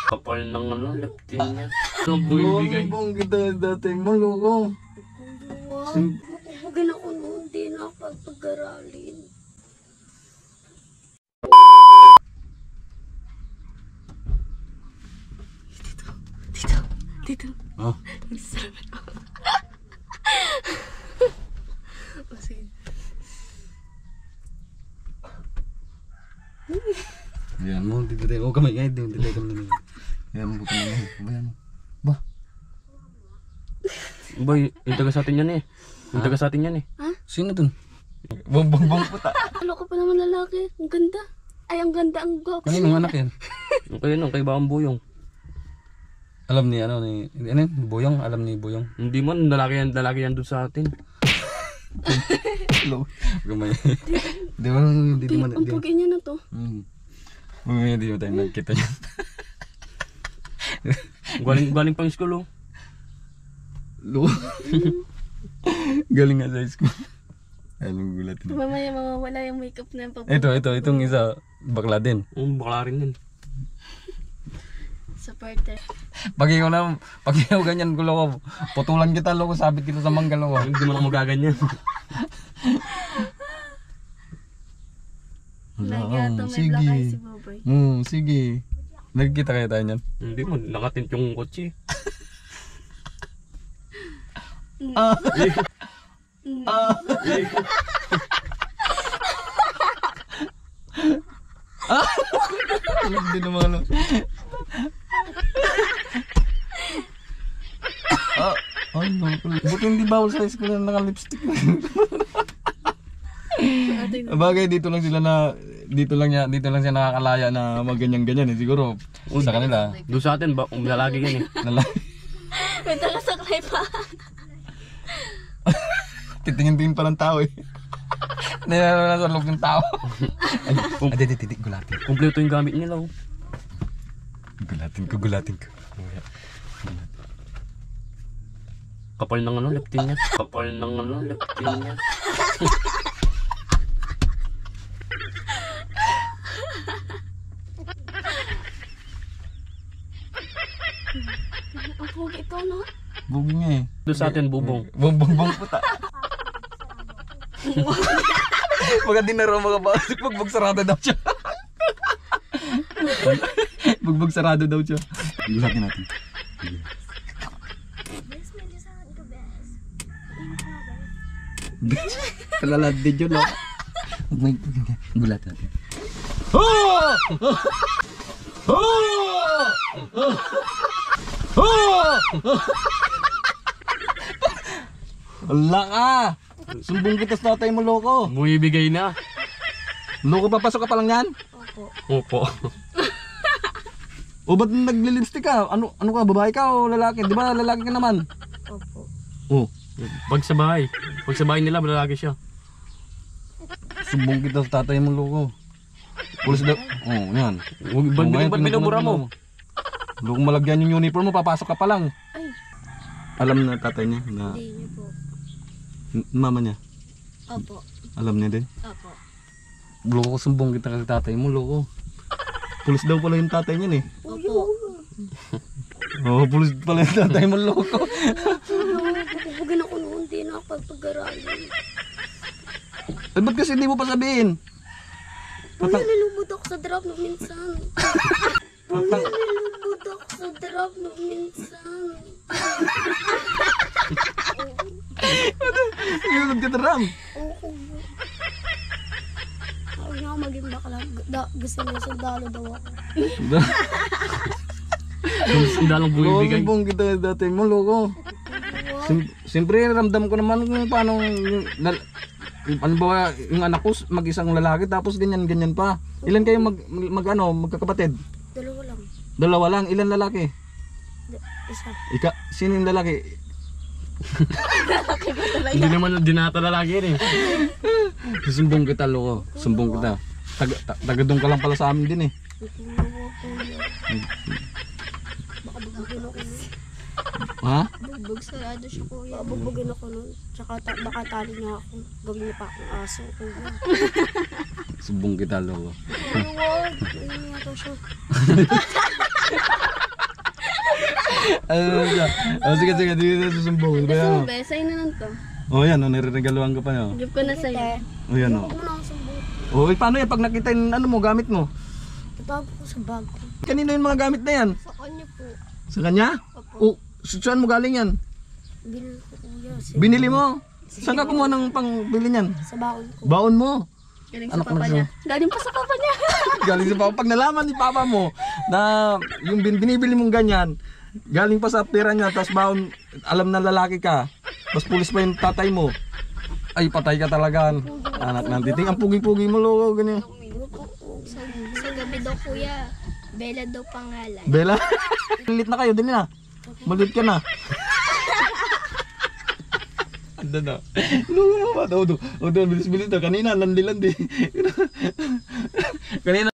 Kapal ng ano, lefty niya. Anong bumibigay? Bong kita dati mo, loko. Makukugan ako noon, di na ako pag-aralin. Dito. Oh. Nagsasalamat ako. O sige. Yan mo, dito tayo. Oh, kamay, dito tayo kami. Yan mo, buto na. Yan mo. Ba? Boy, yung taga sa atin yan eh. Yung taga sa atin yan eh. Sino dun? Bong puta. Ano ko pa naman lalaki? Ang ganda. Ay, ang ganda, ang gwapo. Kaninong anak yan? Okay nung kay Bakang Buyong. Alam ni ano ni Boyong, alam ni Boyong. Hindi man, lalaki yan doon sa atin. Hello. Gamay. Di ba hindi man Ang pugi niya na to. Hindi mo tayo nagkita niyan. Galing pang school oh. Lo. Galing nga sa school. Anong gulat na. Mamaya mawawala yung makeup na yung Itong isa bakla din. Bakla rin yun. sa partner. Pag ikaw ganyan gulo ko, putulan kita loko, sabit kita sa manggal ko. Hindi mo na magaganyan. Nagyato may blakay si Boboy. Sige. Nagkita kaya tayo niyan? Hindi mo, nakatint yung kotse. Hindi naman buti hindi bawal sa school na naka-lipstick. Bagay dito lang siya nakakalaya na magganyan-ganyan eh. Siguro sa kanila. Doon sa atin, lalaki yan eh. May tagasaklay pa. Titingin-tingin pa ng tao eh. Nilalala sa loob ng tao. Titik, gulatin. Kompleto yung gamit nila oh. Gulatin ko. Kapal ng ano, lefty niya. Kapal ng ano, lefty niya. Ang pugi ito, no? Bugi nga eh. Doon sa atin, bubong. Bong puta. Mga dinaro mga basik, bugbog sarado daw siya. Bugbog sarado daw siya. Gulatin natin. Kalalad din yun, no? Gulat natin. Wala ka! Sumbong kita sa tatay mo, loko. Bumibigay na. Loko, papasok ka pa lang yan? Opo. O ba't nagli-lipstick ka? Ano ka, babae ka o lalaki? Di ba lalaki ka naman? Opo. Oh, Pag sa bahay nila, lalaki siya. sumbong kita sa tatay mo, loko. Pulis daw. Oh, yan. Ba't binubura mo? Loko, malagyan yung uniform mo, papasok ka pa lang. Ay, Alam na tatay niya na hindi niyo po. mama niya. Opo. Alam niya din. Opo. Loko, sumbong kita sa tatay mo, loko. Pulis daw pala yung tatay niya eh. Opo. Oh, pulis pala yung tatay mo, loko. Makukugan ako noon, di na ako pag-aralin. Eh, ba't kasi hindi mo pa sabihin? Nalilubod ako sa drop no minsan. Nalilubod ako sa drop no minsan. Nilulog ka taram. Oo. Ako nga maging bakla. Gusto niya sundalo daw ako. Ang dalang bumibigay. Sumbong kita dati mo, loko. Siyempre, ramdam ko naman kung paano ano ba yung anak ko mag-isang lalaki tapos ganyan pa. Ilan kayo magkakapatid? Dalawa lang. Dalawa lang. Ilan lalaki? Isa. Sino yung lalaki? Hindi naman dinata lalaki yan eh. Susumbong kita, loko. Sumbong kita. Tagadong ka lang pala sa amin din eh. Baka bubugin ako. Ha? Bugbog sarado siya kuya. Pabugbugin ako nun. Tsaka baka tali niya ako. Gawin niya pa akong aso. Kuya. Subong kita, loko. Huwag. Ayun yata siya. Ano siya? Oh, sige, sige, di na susumbong. Ba yan? Be, sa'yo na lang to. Oh, yan, oh, nireregaluhan ka pa niya. Give ko na sa'yo. Oh, yan, oh. Huwag mo na akong sumbong. Oh, paano yan pag nakita yung ano mo, gamit mo? Itago ko sa bag ko. Kanino yung mga gamit na yan? Sa kanya po. Sa kanya? Oh, saan mo galing yan? Binili ko kuya. Binili mo? Saan ka kumuha ng pangbili niyan? Sa baon ko. Baon mo. Galing Ano sa ka papa na niya. Galing pa sa papa niya. Galing sa papa. Pag nalaman ni papa mo na yung binibili mong ganyan, galing pa sa pera niya, tapos baon, alam na lalaki ka, tapos pulis pa yung tatay mo, ay patay ka talaga. Anak ng titing, ang pugi-pugi mo, loko, ganyan. Sa gabi daw kuya. Bella daw pangalan. Bella, lilit na kayo, dali na. Malit ka na. Anda na. Loko mo ba? Bilis-bilis na. Kanina, landi-landi. Kanina,